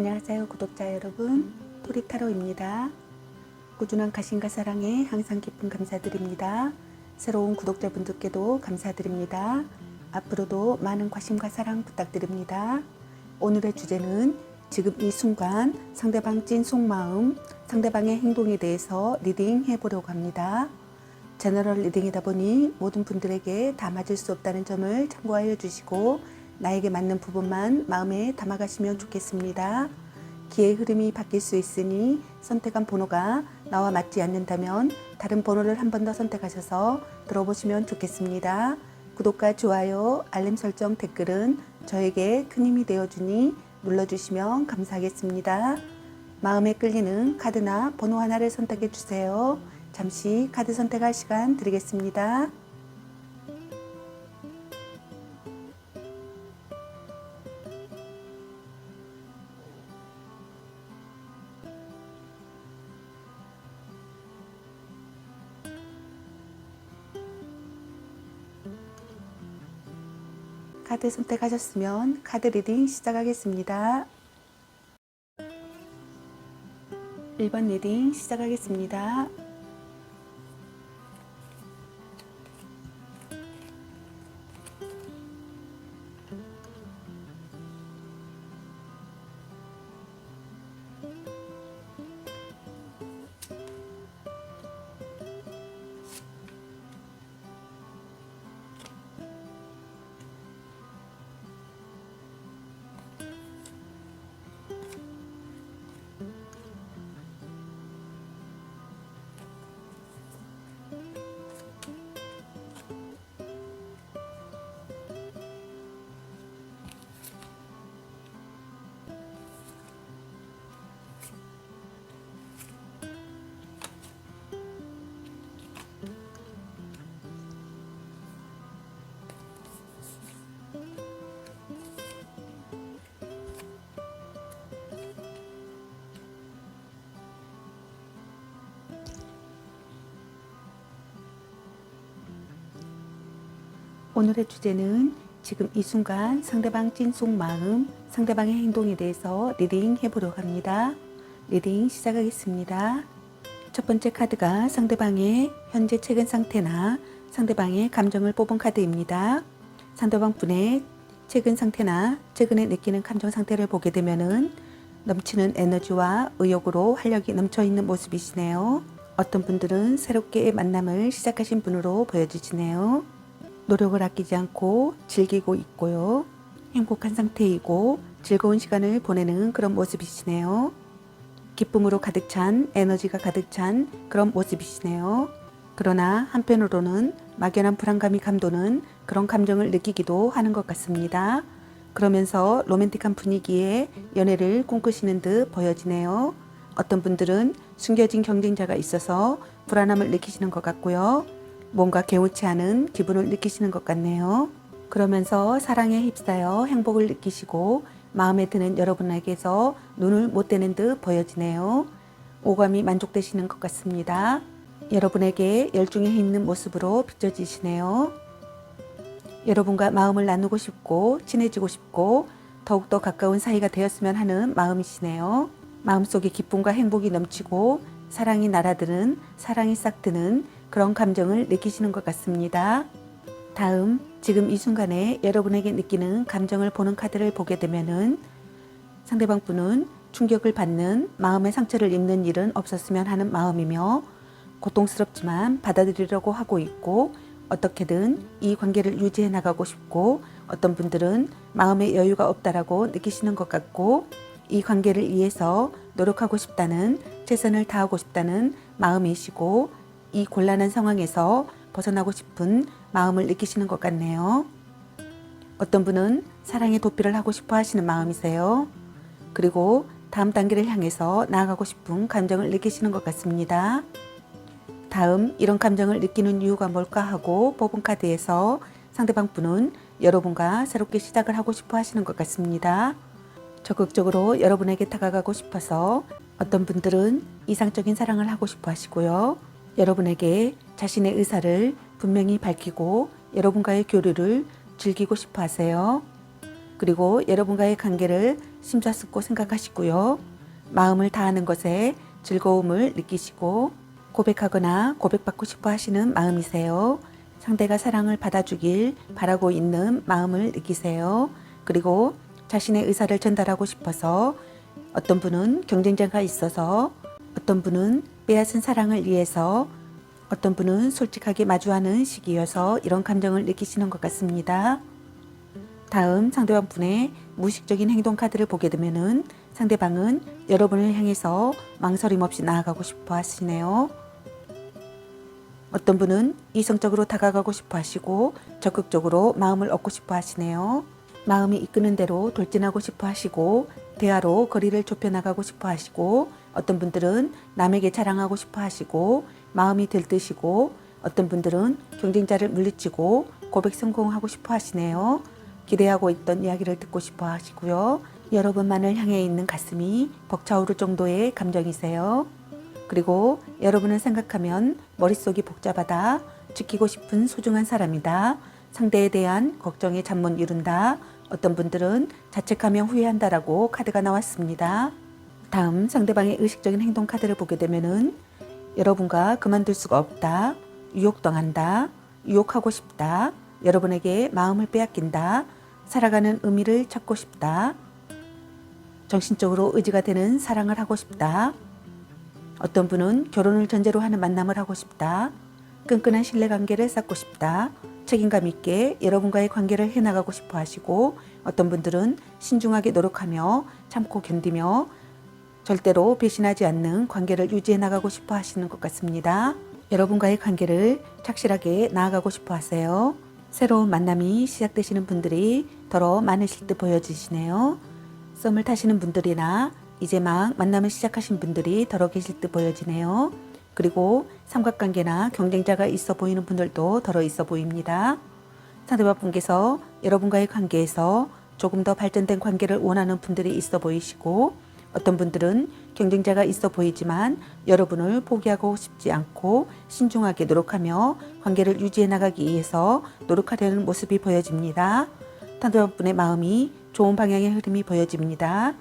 안녕하세요 구독자 여러분, 토리타로입니다. 꾸준한 가심과 사랑에 항상 깊은 감사드립니다. 새로운 구독자분들께도 감사드립니다. 앞으로도 많은 관심과 사랑 부탁드립니다. 오늘의 주제는 지금 이 순간 상대방 찐 속마음, 상대방의 행동에 대해서 리딩 해보려고 합니다. 제너럴 리딩이다 보니 모든 분들에게 다 맞을 수 없다는 점을 참고하여 주시고 나에게 맞는 부분만 마음에 담아가시면 좋겠습니다. 기의 흐름이 바뀔 수 있으니 선택한 번호가 나와 맞지 않는다면 다른 번호를 한 번 더 선택하셔서 들어보시면 좋겠습니다. 구독과 좋아요, 알림 설정, 댓글은 저에게 큰 힘이 되어주니 눌러주시면 감사하겠습니다. 마음에 끌리는 카드나 번호 하나를 선택해 주세요. 잠시 카드 선택할 시간 드리겠습니다. 카드 선택하셨으면 카드 리딩 시작하겠습니다. 1번 리딩 시작하겠습니다. 오늘의 주제는 지금 이 순간 상대방 찐속 마음, 상대방의 행동에 대해서 리딩 해보려고 합니다. 리딩 시작하겠습니다. 첫 번째 카드가 상대방의 현재 최근 상태나 상대방의 감정을 뽑은 카드입니다. 상대방 분의 최근 상태나 최근에 느끼는 감정 상태를 보게 되면은 넘치는 에너지와 의욕으로 활력이 넘쳐 있는 모습이시네요. 어떤 분들은 새롭게 만남을 시작하신 분으로 보여지시네요. 노력을 아끼지 않고 즐기고 있고요. 행복한 상태이고 즐거운 시간을 보내는 그런 모습이시네요. 기쁨으로 가득 찬, 에너지가 가득 찬 그런 모습이시네요. 그러나 한편으로는 막연한 불안감이 감도는 그런 감정을 느끼기도 하는 것 같습니다. 그러면서 로맨틱한 분위기에 연애를 꿈꾸시는 듯 보여지네요. 어떤 분들은 숨겨진 경쟁자가 있어서 불안함을 느끼시는 것 같고요. 뭔가 개운치 않은 기분을 느끼시는 것 같네요. 그러면서 사랑에 휩싸여 행복을 느끼시고 마음에 드는 여러분에게서 눈을 못 떼는 듯 보여지네요. 오감이 만족되시는 것 같습니다. 여러분에게 열중해 있는 모습으로 비춰지시네요. 여러분과 마음을 나누고 싶고 친해지고 싶고 더욱더 가까운 사이가 되었으면 하는 마음이시네요. 마음속에 기쁨과 행복이 넘치고 사랑이 날아드는, 사랑이 싹 트는 그런 감정을 느끼시는 것 같습니다. 다음 지금 이 순간에 여러분에게 느끼는 감정을 보는 카드를 보게 되면은 상대방 분은 충격을 받는 마음의 상처를 입는 일은 없었으면 하는 마음이며 고통스럽지만 받아들이려고 하고 있고 어떻게든 이 관계를 유지해 나가고 싶고 어떤 분들은 마음의 여유가 없다라고 느끼시는 것 같고 이 관계를 위해서 노력하고 싶다는 최선을 다하고 싶다는 마음이시고 이 곤란한 상황에서 벗어나고 싶은 마음을 느끼시는 것 같네요. 어떤 분은 사랑의 도피를 하고 싶어 하시는 마음이세요. 그리고 다음 단계를 향해서 나아가고 싶은 감정을 느끼시는 것 같습니다. 다음 이런 감정을 느끼는 이유가 뭘까 하고 뽑은 카드에서 상대방 분은 여러분과 새롭게 시작을 하고 싶어 하시는 것 같습니다. 적극적으로 여러분에게 다가가고 싶어서 어떤 분들은 이상적인 사랑을 하고 싶어 하시고요. 여러분에게 자신의 의사를 분명히 밝히고 여러분과의 교류를 즐기고 싶어 하세요. 그리고 여러분과의 관계를 심사숙고 생각하시고요. 마음을 다하는 것에 즐거움을 느끼시고 고백하거나 고백받고 싶어 하시는 마음이세요. 상대가 사랑을 받아주길 바라고 있는 마음을 느끼세요. 그리고 자신의 의사를 전달하고 싶어서 어떤 분은 경쟁자가 있어서 어떤 분은 빼앗은 사랑을 위해서 어떤 분은 솔직하게 마주하는 시기여서 이런 감정을 느끼시는 것 같습니다. 다음 상대방 분의 무의식적인 행동 카드를 보게 되면은 상대방은 여러분을 향해서 망설임 없이 나아가고 싶어 하시네요. 어떤 분은 이성적으로 다가가고 싶어 하시고 적극적으로 마음을 얻고 싶어 하시네요. 마음이 이끄는 대로 돌진하고 싶어 하시고 대화로 거리를 좁혀 나가고 싶어 하시고 어떤 분들은 남에게 자랑하고 싶어 하시고 마음이 들뜨시고 어떤 분들은 경쟁자를 물리치고 고백 성공하고 싶어 하시네요. 기대하고 있던 이야기를 듣고 싶어 하시고요. 여러분만을 향해 있는 가슴이 벅차오를 정도의 감정이세요. 그리고 여러분을 생각하면 머릿속이 복잡하다. 지키고 싶은 소중한 사람이다. 상대에 대한 걱정에 잠 못 이룬다. 어떤 분들은 자책하며 후회한다라고 카드가 나왔습니다. 다음 상대방의 의식적인 행동 카드를 보게 되면은 여러분과 그만둘 수가 없다. 유혹당한다. 유혹하고 싶다. 여러분에게 마음을 빼앗긴다. 살아가는 의미를 찾고 싶다. 정신적으로 의지가 되는 사랑을 하고 싶다. 어떤 분은 결혼을 전제로 하는 만남을 하고 싶다. 끈끈한 신뢰관계를 쌓고 싶다. 책임감 있게 여러분과의 관계를 해나가고 싶어 하시고 어떤 분들은 신중하게 노력하며 참고 견디며 절대로 배신하지 않는 관계를 유지해 나가고 싶어 하시는 것 같습니다. 여러분과의 관계를 착실하게 나아가고 싶어 하세요. 새로운 만남이 시작되시는 분들이 더러 많으실 듯 보여지시네요. 썸을 타시는 분들이나 이제 막 만남을 시작하신 분들이 더러 계실 듯 보여지네요. 그리고 삼각관계나 경쟁자가 있어 보이는 분들도 더러 있어 보입니다. 상대방 분께서 여러분과의 관계에서 조금 더 발전된 관계를 원하는 분들이 있어 보이시고 어떤 분들은 경쟁자가 있어 보이지만 여러분을 포기하고 싶지 않고 신중하게 노력하며 관계를 유지해 나가기 위해서 노력하려는 모습이 보여집니다. 상대방 분의 마음이 좋은 방향의 흐름이 보여집니다.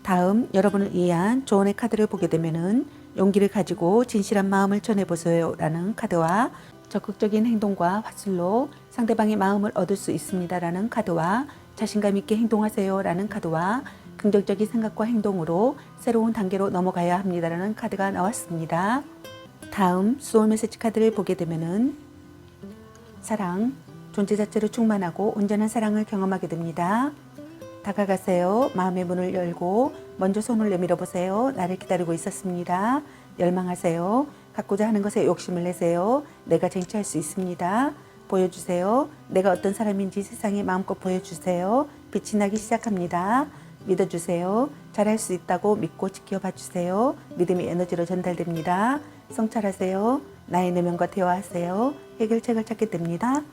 다음 여러분을 위한 조언의 카드를 보게 되면은 용기를 가지고 진실한 마음을 전해보세요 라는 카드와 적극적인 행동과 화술로 상대방의 마음을 얻을 수 있습니다 라는 카드와 자신감 있게 행동하세요 라는 카드와 긍정적인 생각과 행동으로 새로운 단계로 넘어가야 합니다 라는 카드가 나왔습니다. 다음 소울 메시지 카드를 보게 되면은 사랑, 존재 자체로 충만하고 온전한 사랑을 경험하게 됩니다. 다가가세요. 마음의 문을 열고 먼저 손을 내밀어 보세요. 나를 기다리고 있었습니다. 열망하세요. 갖고자 하는 것에 욕심을 내세요. 내가 쟁취할 수 있습니다. 보여주세요. 내가 어떤 사람인지 세상에 마음껏 보여주세요. 빛이 나기 시작합니다. 믿어주세요. 잘할 수 있다고 믿고 지켜봐 주세요. 믿음의 에너지로 전달됩니다. 성찰하세요. 나의 내면과 대화하세요. 해결책을 찾게 됩니다.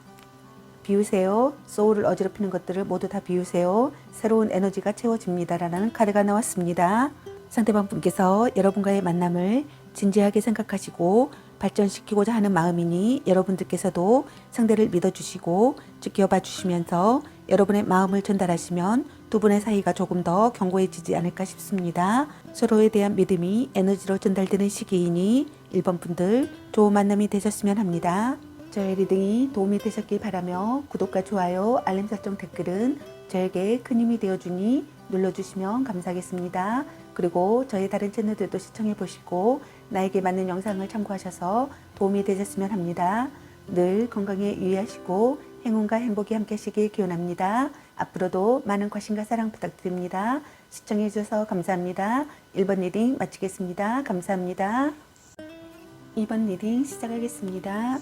비우세요. 소울을 어지럽히는 것들을 모두 다 비우세요. 새로운 에너지가 채워집니다. 라는 카드가 나왔습니다. 상대방 분께서 여러분과의 만남을 진지하게 생각하시고 발전시키고자 하는 마음이니 여러분들께서도 상대를 믿어주시고 지켜봐 주시면서 여러분의 마음을 전달하시면 두 분의 사이가 조금 더 견고해지지 않을까 싶습니다. 서로에 대한 믿음이 에너지로 전달되는 시기이니 1번 분들 좋은 만남이 되셨으면 합니다. 저의 리딩이 도움이 되셨길 바라며 구독과 좋아요, 알림 설정 댓글은 저에게 큰 힘이 되어주니 눌러주시면 감사하겠습니다. 그리고 저의 다른 채널들도 시청해 보시고 나에게 맞는 영상을 참고하셔서 도움이 되셨으면 합니다. 늘 건강에 유의하시고 행운과 행복이 함께 하시길 기원합니다. 앞으로도 많은 관심과 사랑 부탁드립니다. 시청해 주셔서 감사합니다. 1번 리딩 마치겠습니다. 감사합니다. 2번 리딩 시작하겠습니다.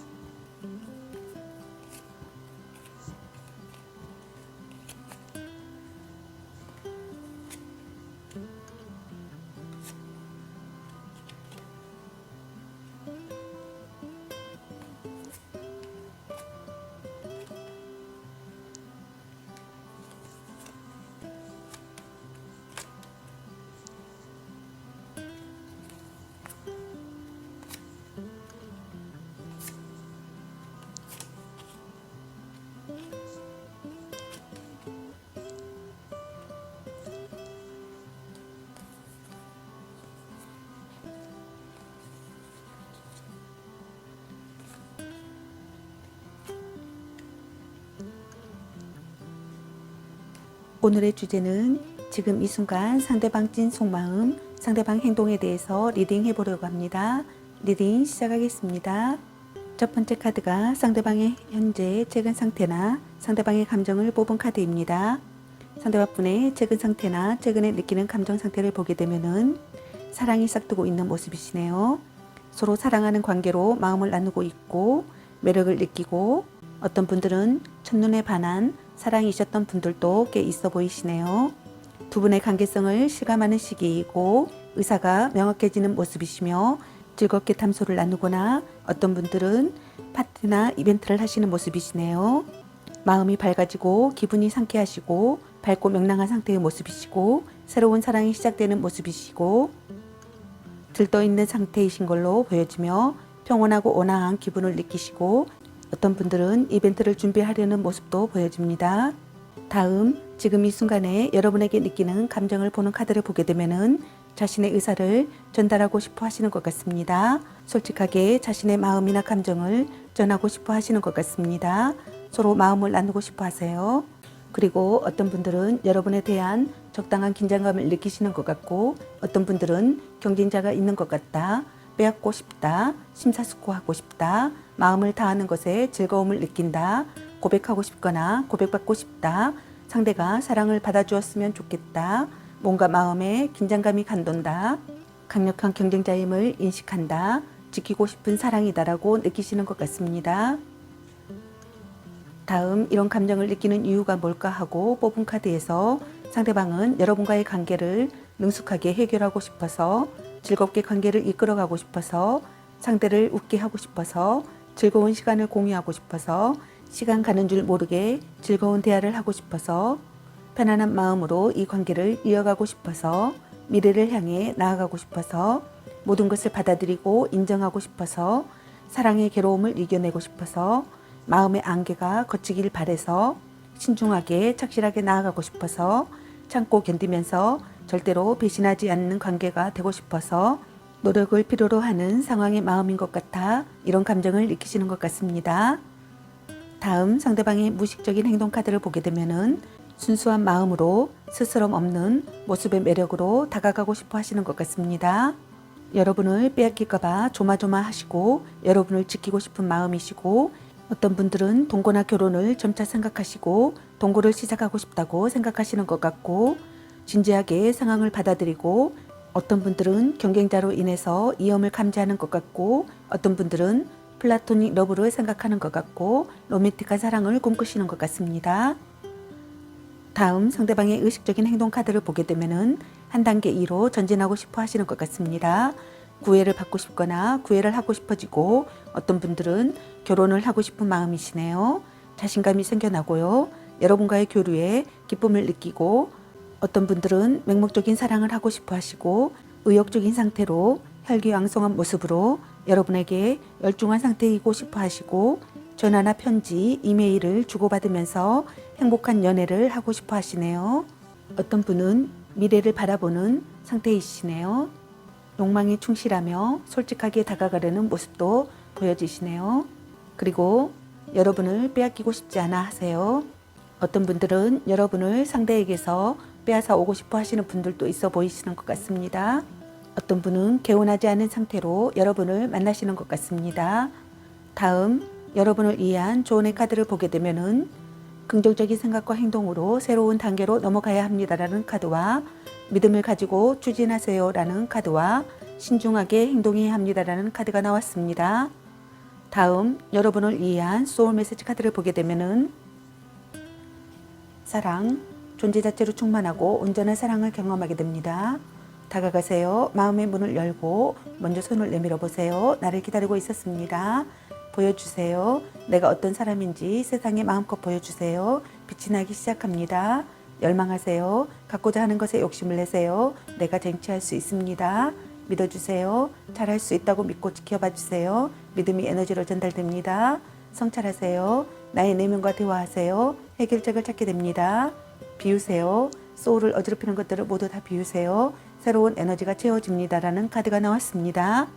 오늘의 주제는 지금 이 순간 상대방 찐 속마음, 상대방 행동에 대해서 리딩해 보려고 합니다. 리딩 시작하겠습니다. 첫 번째 카드가 상대방의 현재 최근 상태나 상대방의 감정을 뽑은 카드입니다. 상대방분의 최근 상태나 최근에 느끼는 감정 상태를 보게 되면은 사랑이 싹트고 있는 모습이시네요. 서로 사랑하는 관계로 마음을 나누고 있고 매력을 느끼고 어떤 분들은 첫눈에 반한 사랑이셨던 분들도 꽤 있어 보이시네요. 두 분의 관계성을 실감하는 시기이고 의사가 명확해지는 모습이시며 즐겁게 탐소를 나누거나 어떤 분들은 파티나 이벤트를 하시는 모습이시네요. 마음이 밝아지고 기분이 상쾌하시고 밝고 명랑한 상태의 모습이시고 새로운 사랑이 시작되는 모습이시고 들떠있는 상태이신 걸로 보여지며 평온하고 온화한 기분을 느끼시고 어떤 분들은 이벤트를 준비하려는 모습도 보여집니다. 다음 지금 이 순간에 여러분에게 느끼는 감정을 보는 카드를 보게 되면은 자신의 의사를 전달하고 싶어 하시는 것 같습니다. 솔직하게 자신의 마음이나 감정을 전하고 싶어 하시는 것 같습니다. 서로 마음을 나누고 싶어 하세요. 그리고 어떤 분들은 여러분에 대한 적당한 긴장감을 느끼시는 것 같고 어떤 분들은 경쟁자가 있는 것 같다, 빼앗고 싶다, 심사숙고하고 싶다, 마음을 다하는 것에 즐거움을 느낀다, 고백하고 싶거나 고백받고 싶다, 상대가 사랑을 받아주었으면 좋겠다, 뭔가 마음에 긴장감이 감돈다, 강력한 경쟁자임을 인식한다, 지키고 싶은 사랑이다라고 느끼시는 것 같습니다. 다음 이런 감정을 느끼는 이유가 뭘까 하고 뽑은 카드에서 상대방은 여러분과의 관계를 능숙하게 해결하고 싶어서 즐겁게 관계를 이끌어가고 싶어서 상대를 웃게 하고 싶어서 즐거운 시간을 공유하고 싶어서 시간 가는 줄 모르게 즐거운 대화를 하고 싶어서 편안한 마음으로 이 관계를 이어가고 싶어서 미래를 향해 나아가고 싶어서 모든 것을 받아들이고 인정하고 싶어서 사랑의 괴로움을 이겨내고 싶어서 마음의 안개가 걷히길 바래서 신중하게 착실하게 나아가고 싶어서 참고 견디면서 절대로 배신하지 않는 관계가 되고 싶어서 노력을 필요로 하는 상황의 마음인 것 같아 이런 감정을 느끼시는 것 같습니다. 다음 상대방의 무의식적인 행동 카드를 보게 되면은 순수한 마음으로 스스럼 없는 모습의 매력으로 다가가고 싶어 하시는 것 같습니다. 여러분을 빼앗길까봐 조마조마하시고 여러분을 지키고 싶은 마음이시고 어떤 분들은 동거나 결혼을 점차 생각하시고 동거를 시작하고 싶다고 생각하시는 것 같고 진지하게 상황을 받아들이고 어떤 분들은 경쟁자로 인해서 위험을 감지하는 것 같고 어떤 분들은 플라토닉 러브를 생각하는 것 같고 로맨틱한 사랑을 꿈꾸시는 것 같습니다. 다음 상대방의 의식적인 행동 카드를 보게 되면은 한 단계 2로 전진하고 싶어 하시는 것 같습니다. 구애를 받고 싶거나 구애를 하고 싶어지고 어떤 분들은 결혼을 하고 싶은 마음이시네요. 자신감이 생겨나고요. 여러분과의 교류에 기쁨을 느끼고 어떤 분들은 맹목적인 사랑을 하고 싶어 하시고 의욕적인 상태로 혈기왕성한 모습으로 여러분에게 열중한 상태이고 싶어 하시고 전화나 편지, 이메일을 주고받으면서 행복한 연애를 하고 싶어 하시네요. 어떤 분은 미래를 바라보는 상태이시네요. 욕망에 충실하며 솔직하게 다가가려는 모습도 보여지시네요. 그리고 여러분을 빼앗기고 싶지 않아 하세요. 어떤 분들은 여러분을 상대에게서 빼앗아 오고 싶어 하시는 분들도 있어 보이시는 것 같습니다. 어떤 분은 개운하지 않은 상태로 여러분을 만나시는 것 같습니다. 다음 여러분을 위한 조언의 카드를 보게 되면은 긍정적인 생각과 행동으로 새로운 단계로 넘어가야 합니다라는 카드와 믿음을 가지고 추진하세요라는 카드와 신중하게 행동해야 합니다라는 카드가 나왔습니다. 다음 여러분을 위한 소울 메시지 카드를 보게 되면은 사랑, 존재 자체로 충만하고 온전한 사랑을 경험하게 됩니다. 다가가세요. 마음의 문을 열고 먼저 손을 내밀어 보세요. 나를 기다리고 있었습니다. 보여주세요. 내가 어떤 사람인지 세상에 마음껏 보여주세요. 빛이 나기 시작합니다. 열망하세요. 갖고자 하는 것에 욕심을 내세요. 내가 쟁취할 수 있습니다. 믿어주세요. 잘할 수 있다고 믿고 지켜봐 주세요. 믿음이 에너지로 전달됩니다. 성찰하세요. 나의 내면과 대화하세요. 해결책을 찾게 됩니다. 비우세요. 소울을 어지럽히는 것들을 모두 다 비우세요. 새로운 에너지가 채워집니다라는 카드가 나왔습니다.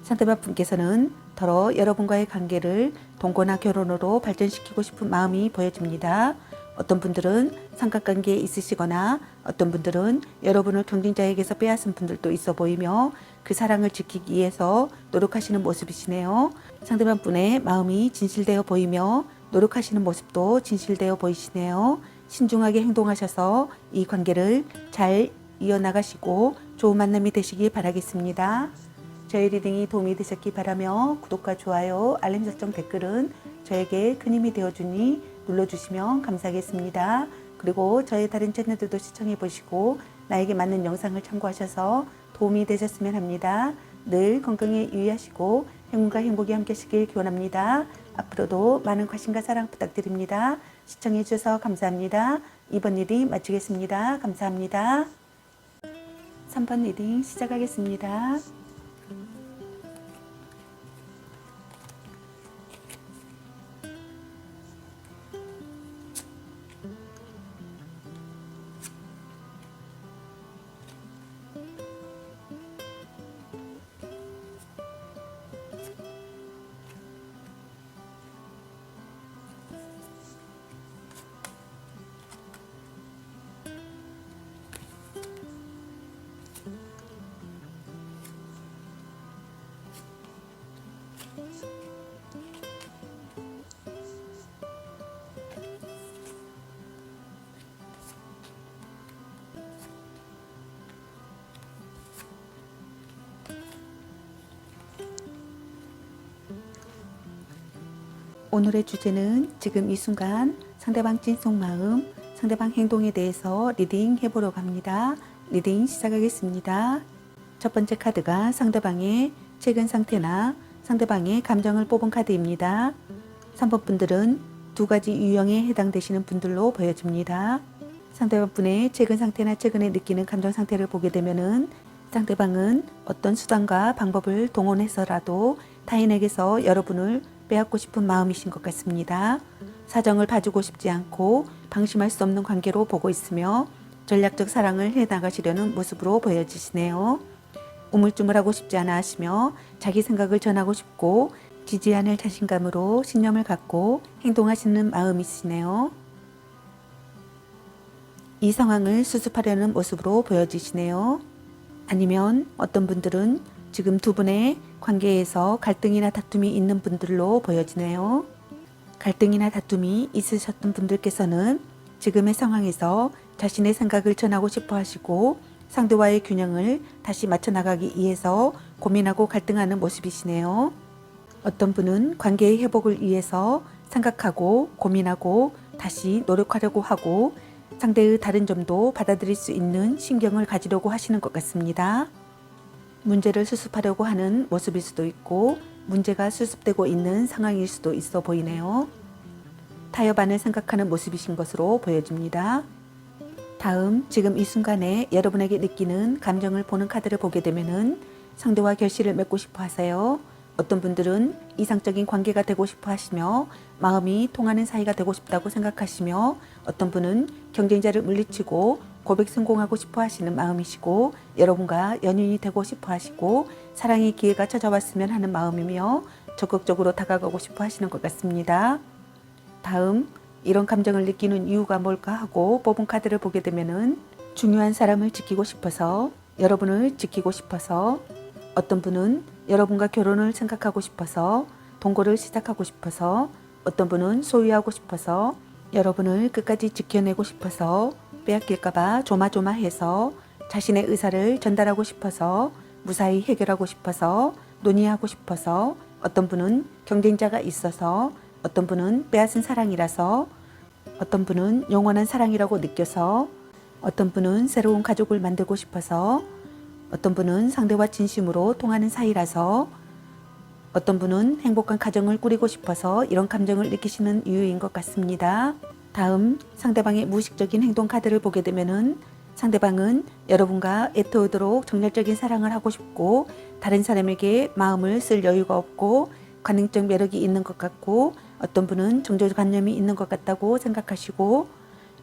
상대방 분께서는 더러 여러분과의 관계를 동거나 결혼으로 발전시키고 싶은 마음이 보여집니다. 어떤 분들은 삼각관계에 있으시거나 어떤 분들은 여러분을 경쟁자에게서 빼앗은 분들도 있어 보이며 그 사랑을 지키기 위해서 노력하시는 모습이시네요. 상대방 분의 마음이 진실되어 보이며 노력하시는 모습도 진실되어 보이시네요. 신중하게 행동하셔서 이 관계를 잘 이어나가시고 좋은 만남이 되시길 바라겠습니다. 저희 리딩이 도움이 되셨기 바라며 구독과 좋아요, 알림 설정, 댓글은 저에게 큰 힘이 되어주니 눌러주시면 감사하겠습니다. 그리고 저희 다른 채널들도 시청해 보시고 나에게 맞는 영상을 참고하셔서 도움이 되셨으면 합니다. 늘 건강에 유의하시고 행운과 행복이 함께 하시길 기원합니다. 앞으로도 많은 관심과 사랑 부탁드립니다. 시청해 주셔서 감사합니다. 이번 리딩 마치겠습니다. 감사합니다. 3번 리딩 시작하겠습니다. 오늘의 주제는 지금 이 순간 상대방 찐속 마음, 상대방 행동에 대해서 리딩 해보려고 합니다. 리딩 시작하겠습니다. 첫 번째 카드가 상대방의 최근 상태나 상대방의 감정을 뽑은 카드입니다. 3번 분들은 두 가지 유형에 해당되시는 분들로 보여집니다. 상대방 분의 최근 상태나 최근에 느끼는 감정 상태를 보게 되면은 상대방은 어떤 수단과 방법을 동원해서라도 타인에게서 여러분을 빼앗고 싶은 마음이신 것 같습니다. 사정을 봐주고 싶지 않고 방심할 수 없는 관계로 보고 있으며 전략적 사랑을 해나가시려는 모습으로 보여지시네요. 우물쭈물하고 싶지 않아 하시며 자기 생각을 전하고 싶고 지지 않을 자신감으로 신념을 갖고 행동하시는 마음이시네요. 이 상황을 수습하려는 모습으로 보여지시네요. 아니면 어떤 분들은 지금 두 분의 관계에서 갈등이나 다툼이 있는 분들로 보여지네요. 갈등이나 다툼이 있으셨던 분들께서는 지금의 상황에서 자신의 생각을 전하고 싶어 하시고 상대와의 균형을 다시 맞춰 나가기 위해서 고민하고 갈등하는 모습이시네요. 어떤 분은 관계의 회복을 위해서 생각하고 고민하고 다시 노력하려고 하고 상대의 다른 점도 받아들일 수 있는 신경을 가지려고 하시는 것 같습니다. 문제를 수습하려고 하는 모습일 수도 있고 문제가 수습되고 있는 상황일 수도 있어 보이네요. 타협안을 생각하는 모습이신 것으로 보여집니다. 다음 지금 이 순간에 여러분에게 느끼는 감정을 보는 카드를 보게 되면은 상대와 결실을 맺고 싶어 하세요. 어떤 분들은 이상적인 관계가 되고 싶어 하시며 마음이 통하는 사이가 되고 싶다고 생각하시며 어떤 분은 경쟁자를 물리치고 고백 성공하고 싶어 하시는 마음이시고 여러분과 연인이 되고 싶어 하시고 사랑의 기회가 찾아왔으면 하는 마음이며 적극적으로 다가가고 싶어 하시는 것 같습니다. 다음 이런 감정을 느끼는 이유가 뭘까 하고 뽑은 카드를 보게 되면은 중요한 사람을 지키고 싶어서 여러분을 지키고 싶어서 어떤 분은 여러분과 결혼을 생각하고 싶어서 동거를 시작하고 싶어서 어떤 분은 소유하고 싶어서 여러분을 끝까지 지켜내고 싶어서 빼앗길까봐 조마조마해서 자신의 의사를 전달하고 싶어서 무사히 해결하고 싶어서 논의하고 싶어서 어떤 분은 경쟁자가 있어서 어떤 분은 빼앗은 사랑이라서 어떤 분은 영원한 사랑이라고 느껴서 어떤 분은 새로운 가족을 만들고 싶어서 어떤 분은 상대와 진심으로 통하는 사이라서 어떤 분은 행복한 가정을 꾸리고 싶어서 이런 감정을 느끼시는 이유인 것 같습니다. 다음 상대방의 무의식적인 행동 카드를 보게 되면은 상대방은 여러분과 애터오도록 정열적인 사랑을 하고 싶고 다른 사람에게 마음을 쓸 여유가 없고 관능적 매력이 있는 것 같고 어떤 분은 정조관념이 있는 것 같다고 생각하시고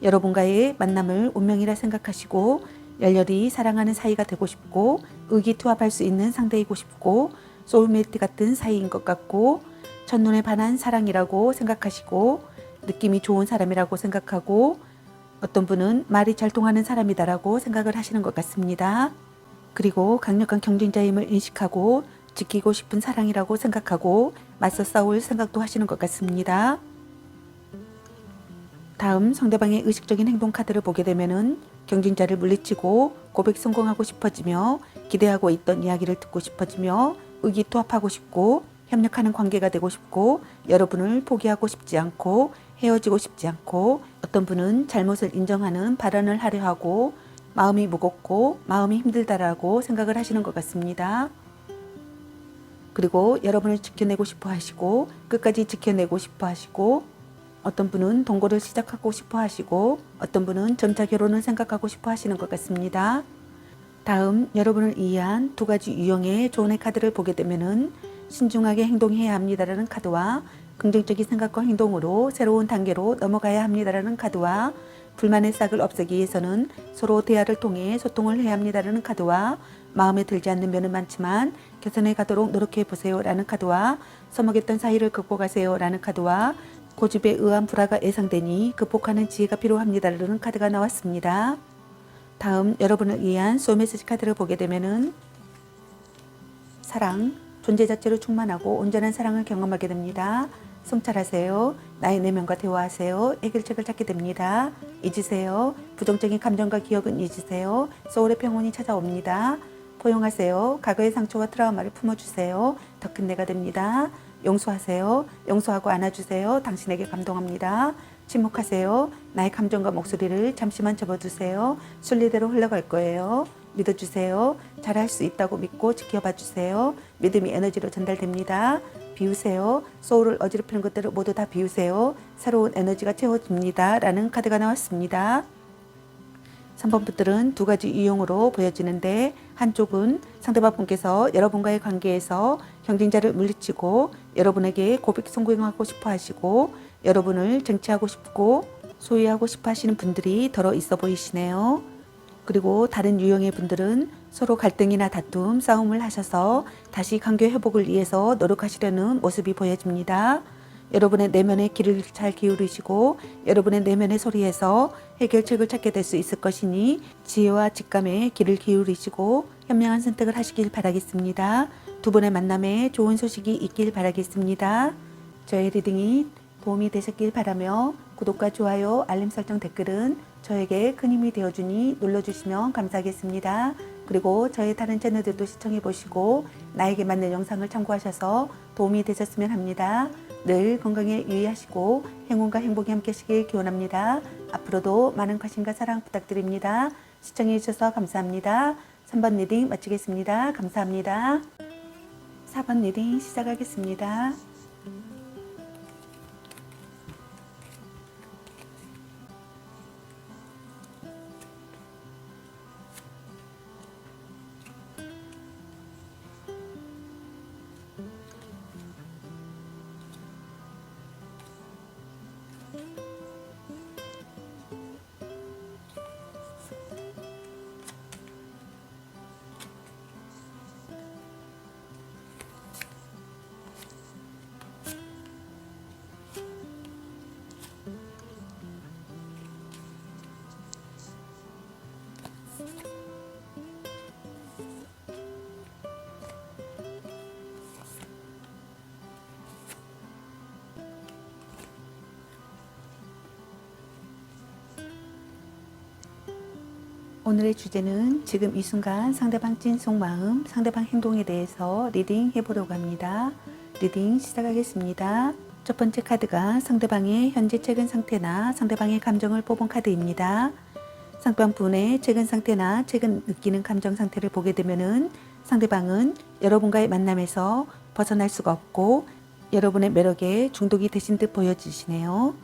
여러분과의 만남을 운명이라 생각하시고 열렬히 사랑하는 사이가 되고 싶고 의기투합할 수 있는 상대이고 싶고 소울메이트 같은 사이인 것 같고 첫눈에 반한 사랑이라고 생각하시고 느낌이 좋은 사람이라고 생각하고 어떤 분은 말이 잘 통하는 사람이다라고 생각을 하시는 것 같습니다. 그리고 강력한 경쟁자임을 인식하고 지키고 싶은 사랑이라고 생각하고 맞서 싸울 생각도 하시는 것 같습니다. 다음 상대방의 의식적인 행동 카드를 보게 되면은 경쟁자를 물리치고 고백 성공하고 싶어지며 기대하고 있던 이야기를 듣고 싶어지며 의기투합하고 싶고 협력하는 관계가 되고 싶고 여러분을 포기하고 싶지 않고 헤어지고 싶지 않고 어떤 분은 잘못을 인정하는 발언을 하려 하고 마음이 무겁고 마음이 힘들다라고 생각을 하시는 것 같습니다. 그리고 여러분을 지켜내고 싶어 하시고 끝까지 지켜내고 싶어 하시고 어떤 분은 동거를 시작하고 싶어 하시고 어떤 분은 점차 결혼을 생각하고 싶어 하시는 것 같습니다. 다음 여러분을 이해한 두 가지 유형의 조언의 카드를 보게 되면은 신중하게 행동해야 합니다라는 카드와 긍정적인 생각과 행동으로 새로운 단계로 넘어가야 합니다라는 카드와 불만의 싹을 없애기 위해서는 서로 대화를 통해 소통을 해야 합니다라는 카드와 마음에 들지 않는 면은 많지만 개선해 가도록 노력해 보세요라는 카드와 서먹했던 사이를 극복하세요 라는 카드와 고집에 의한 불화가 예상되니 극복하는 지혜가 필요합니다라는 카드가 나왔습니다. 다음 여러분을 위한 소울메시지 카드를 보게 되면은 사랑, 존재 자체로 충만하고 온전한 사랑을 경험하게 됩니다. 성찰하세요. 나의 내면과 대화하세요. 해결책을 찾게 됩니다. 잊으세요. 부정적인 감정과 기억은 잊으세요. 소울의 평온이 찾아옵니다. 포용하세요. 과거의 상처와 트라우마를 품어주세요. 더 큰 내가 됩니다. 용서하세요. 용서하고 안아주세요. 당신에게 감동합니다. 침묵하세요. 나의 감정과 목소리를 잠시만 접어두세요. 순리대로 흘러갈 거예요. 믿어주세요. 잘할 수 있다고 믿고 지켜봐 주세요. 믿음이 에너지로 전달됩니다. 비우세요. 소울을 어지럽히는 것들을 모두 다 비우세요. 새로운 에너지가 채워집니다. 라는 카드가 나왔습니다. 3번 분들은 두 가지 유형으로 보여지는데 한쪽은 상대방 분께서 여러분과의 관계에서 경쟁자를 물리치고 여러분에게 고백 성공하고 싶어 하시고 여러분을 쟁취하고 싶고 소유하고 싶어 하시는 분들이 더러 있어 보이시네요. 그리고 다른 유형의 분들은 서로 갈등이나 다툼, 싸움을 하셔서 다시 관계 회복을 위해서 노력하시려는 모습이 보여집니다. 여러분의 내면의 귀를 잘 기울이시고 여러분의 내면의 소리에서 해결책을 찾게 될 수 있을 것이니 지혜와 직감에 귀를 기울이시고 현명한 선택을 하시길 바라겠습니다. 두 분의 만남에 좋은 소식이 있길 바라겠습니다. 저의 리딩이 도움이 되셨길 바라며 구독과 좋아요, 알림 설정, 댓글은 저에게 큰 힘이 되어주니 눌러주시면 감사하겠습니다. 그리고 저의 다른 채널들도 시청해 보시고 나에게 맞는 영상을 참고하셔서 도움이 되셨으면 합니다. 늘 건강에 유의하시고 행운과 행복이 함께 하시길 기원합니다. 앞으로도 많은 관심과 사랑 부탁드립니다. 시청해 주셔서 감사합니다. 3번 리딩 마치겠습니다. 감사합니다. 4번 리딩 시작하겠습니다. 오늘의 주제는 지금 이 순간 상대방 찐 속마음, 상대방 행동에 대해서 리딩 해보려고 합니다. 리딩 시작하겠습니다. 첫 번째 카드가 상대방의 현재 최근 상태나 상대방의 감정을 뽑은 카드입니다. 상대방 분의 최근 상태나 최근 느끼는 감정 상태를 보게 되면은 상대방은 여러분과의 만남에서 벗어날 수가 없고 여러분의 매력에 중독이 되신 듯 보여지시네요.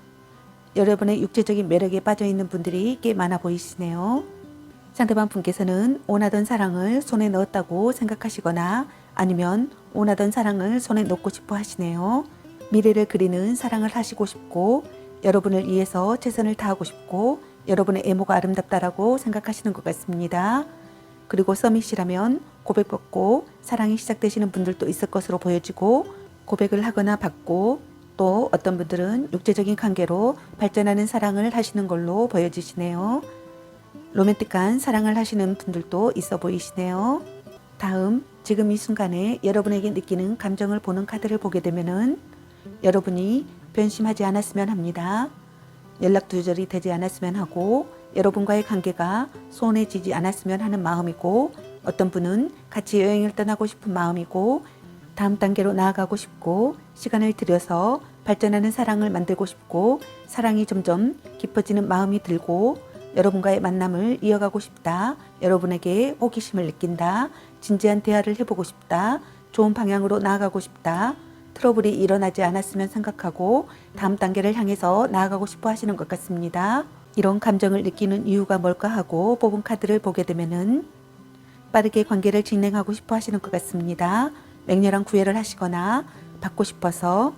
여러분의 육체적인 매력에 빠져 있는 분들이 꽤 많아 보이시네요. 상대방 분께서는 원하던 사랑을 손에 넣었다고 생각하시거나 아니면 원하던 사랑을 손에 넣고 싶어 하시네요. 미래를 그리는 사랑을 하시고 싶고 여러분을 위해서 최선을 다하고 싶고 여러분의 외모가 아름답다라고 생각하시는 것 같습니다. 그리고 서밋이라면 고백받고 사랑이 시작되시는 분들도 있을 것으로 보여지고 고백을 하거나 받고 또 어떤 분들은 육체적인 관계로 발전하는 사랑을 하시는 걸로 보여지시네요. 로맨틱한 사랑을 하시는 분들도 있어 보이시네요. 다음 지금 이 순간에 여러분에게 느끼는 감정을 보는 카드를 보게 되면은 여러분이 변심하지 않았으면 합니다. 연락 두절이 되지 않았으면 하고 여러분과의 관계가 소원해지지 않았으면 하는 마음이고 어떤 분은 같이 여행을 떠나고 싶은 마음이고 다음 단계로 나아가고 싶고 시간을 들여서 발전하는 사랑을 만들고 싶고 사랑이 점점 깊어지는 마음이 들고 여러분과의 만남을 이어가고 싶다. 여러분에게 호기심을 느낀다. 진지한 대화를 해보고 싶다. 좋은 방향으로 나아가고 싶다. 트러블이 일어나지 않았으면 생각하고 다음 단계를 향해서 나아가고 싶어 하시는 것 같습니다. 이런 감정을 느끼는 이유가 뭘까 하고 뽑은 카드를 보게 되면은 빠르게 관계를 진행하고 싶어 하시는 것 같습니다. 맹렬한 구애를 하시거나 받고 싶어서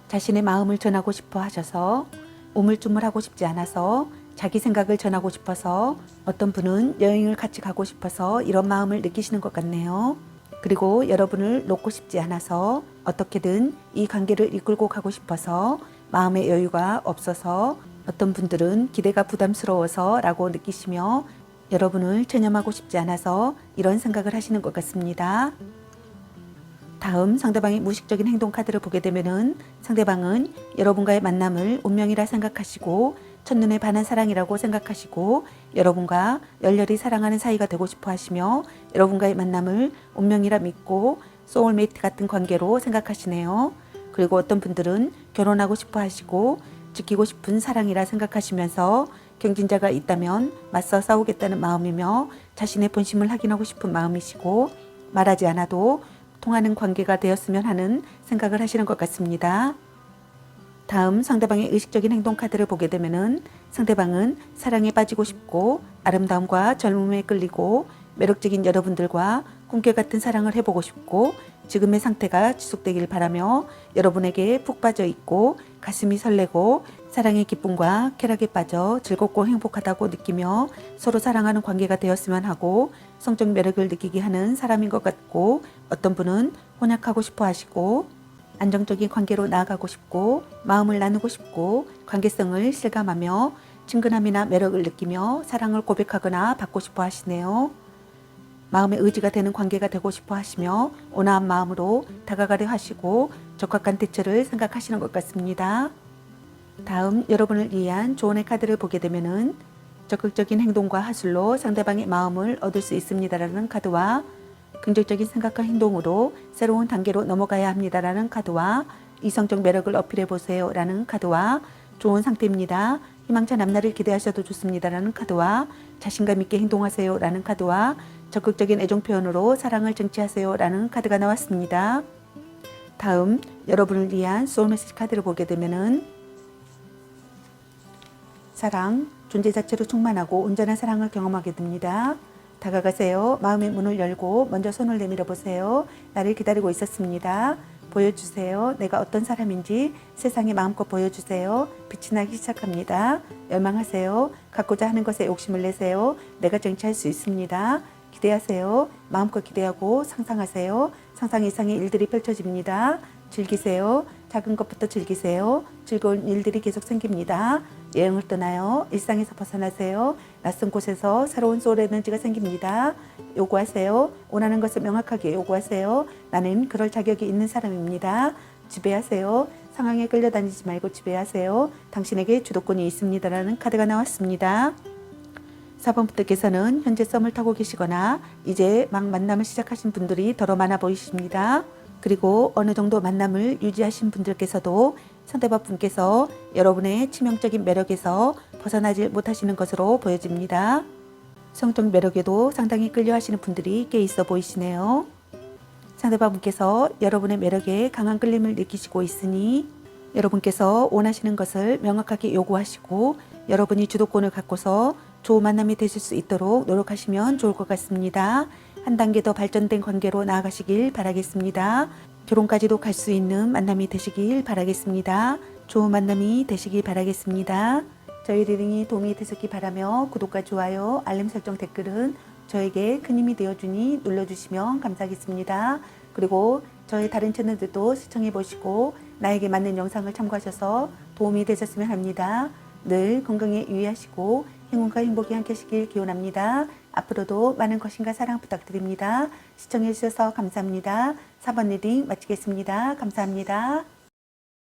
자신의 마음을 전하고 싶어 하셔서 우물쭈물하고 싶지 않아서 자기 생각을 전하고 싶어서 어떤 분은 여행을 같이 가고 싶어서 이런 마음을 느끼시는 것 같네요. 그리고 여러분을 놓고 싶지 않아서 어떻게든 이 관계를 이끌고 가고 싶어서 마음의 여유가 없어서 어떤 분들은 기대가 부담스러워서 라고 느끼시며 여러분을 체념하고 싶지 않아서 이런 생각을 하시는 것 같습니다. 다음 상대방의 무의식적인 행동 카드를 보게 되면은 상대방은 여러분과의 만남을 운명이라 생각하시고 첫눈에 반한 사랑이라고 생각하시고 여러분과 열렬히 사랑하는 사이가 되고 싶어 하시며 여러분과의 만남을 운명이라 믿고 소울메이트 같은 관계로 생각하시네요. 그리고 어떤 분들은 결혼하고 싶어 하시고 지키고 싶은 사랑이라 생각하시면서 경진자가 있다면 맞서 싸우겠다는 마음이며 자신의 본심을 확인하고 싶은 마음이시고 말하지 않아도 통하는 관계가 되었으면 하는 생각을 하시는 것 같습니다. 다음 상대방의 의식적인 행동 카드를 보게 되면은 상대방은 사랑에 빠지고 싶고 아름다움과 젊음에 끌리고 매력적인 여러분들과 꿈결 같은 사랑을 해보고 싶고 지금의 상태가 지속되길 바라며 여러분에게 푹 빠져 있고 가슴이 설레고 사랑의 기쁨과 쾌락에 빠져 즐겁고 행복하다고 느끼며 서로 사랑하는 관계가 되었으면 하고 성적 매력을 느끼게 하는 사람인 것 같고 어떤 분은 혼약하고 싶어 하시고 안정적인 관계로 나아가고 싶고 마음을 나누고 싶고 관계성을 실감하며 친근함이나 매력을 느끼며 사랑을 고백하거나 받고 싶어 하시네요. 마음의 의지가 되는 관계가 되고 싶어 하시며 온화한 마음으로 다가가려 하시고 적합한 대처를 생각하시는 것 같습니다. 다음 여러분을 위한 조언의 카드를 보게 되면은 적극적인 행동과 하술로 상대방의 마음을 얻을 수 있습니다라는 카드와 긍정적인 생각과 행동으로 새로운 단계로 넘어가야 합니다라는 카드와 이성적 매력을 어필해 보세요 라는 카드와 좋은 상태입니다. 희망찬 앞날을 기대하셔도 좋습니다라는 카드와 자신감 있게 행동하세요 라는 카드와 적극적인 애정 표현으로 사랑을 쟁취하세요 라는 카드가 나왔습니다. 다음 여러분을 위한 소울 메시지 카드를 보게 되면은 사랑, 존재 자체로 충만하고 온전한 사랑을 경험하게 됩니다. 다가가세요. 마음의 문을 열고 먼저 손을 내밀어 보세요. 나를 기다리고 있었습니다. 보여주세요. 내가 어떤 사람인지 세상에 마음껏 보여주세요. 빛이 나기 시작합니다. 열망하세요. 갖고자 하는 것에 욕심을 내세요. 내가 쟁취할 수 있습니다. 기대하세요. 마음껏 기대하고 상상하세요. 상상 이상의 일들이 펼쳐집니다. 즐기세요. 작은 것부터 즐기세요. 즐거운 일들이 계속 생깁니다. 여행을 떠나요. 일상에서 벗어나세요. 낯선 곳에서 새로운 소울 에너지가 생깁니다. 요구하세요. 원하는 것을 명확하게 요구하세요. 나는 그럴 자격이 있는 사람입니다. 지배하세요. 상황에 끌려다니지 말고 지배하세요. 당신에게 주도권이 있습니다라는 카드가 나왔습니다. 4번 분들께서는 현재 썸을 타고 계시거나 이제 막 만남을 시작하신 분들이 더러 많아 보이십니다. 그리고 어느 정도 만남을 유지하신 분들께서도 상대방 분께서 여러분의 치명적인 매력에서 벗어나지 못하시는 것으로 보여집니다. 성적 매력에도 상당히 끌려하시는 분들이 꽤 있어 보이시네요. 상대방 분께서 여러분의 매력에 강한 끌림을 느끼시고 있으니 여러분께서 원하시는 것을 명확하게 요구하시고 여러분이 주도권을 갖고서 좋은 만남이 되실 수 있도록 노력하시면 좋을 것 같습니다. 한 단계 더 발전된 관계로 나아가시길 바라겠습니다. 결혼까지도 갈 수 있는 만남이 되시길 바라겠습니다. 좋은 만남이 되시길 바라겠습니다. 저희 리딩이 도움이 되셨기 바라며 구독과 좋아요, 알림 설정 댓글은 저에게 큰 힘이 되어주니 눌러주시면 감사하겠습니다. 그리고 저희 다른 채널들도 시청해 보시고 나에게 맞는 영상을 참고하셔서 도움이 되셨으면 합니다. 늘 건강에 유의하시고 행운과 행복이 함께하시길 기원합니다. 앞으로도 많은 관심과 사랑 부탁드립니다. 시청해 주셔서 감사합니다. 4번 리딩 마치겠습니다. 감사합니다.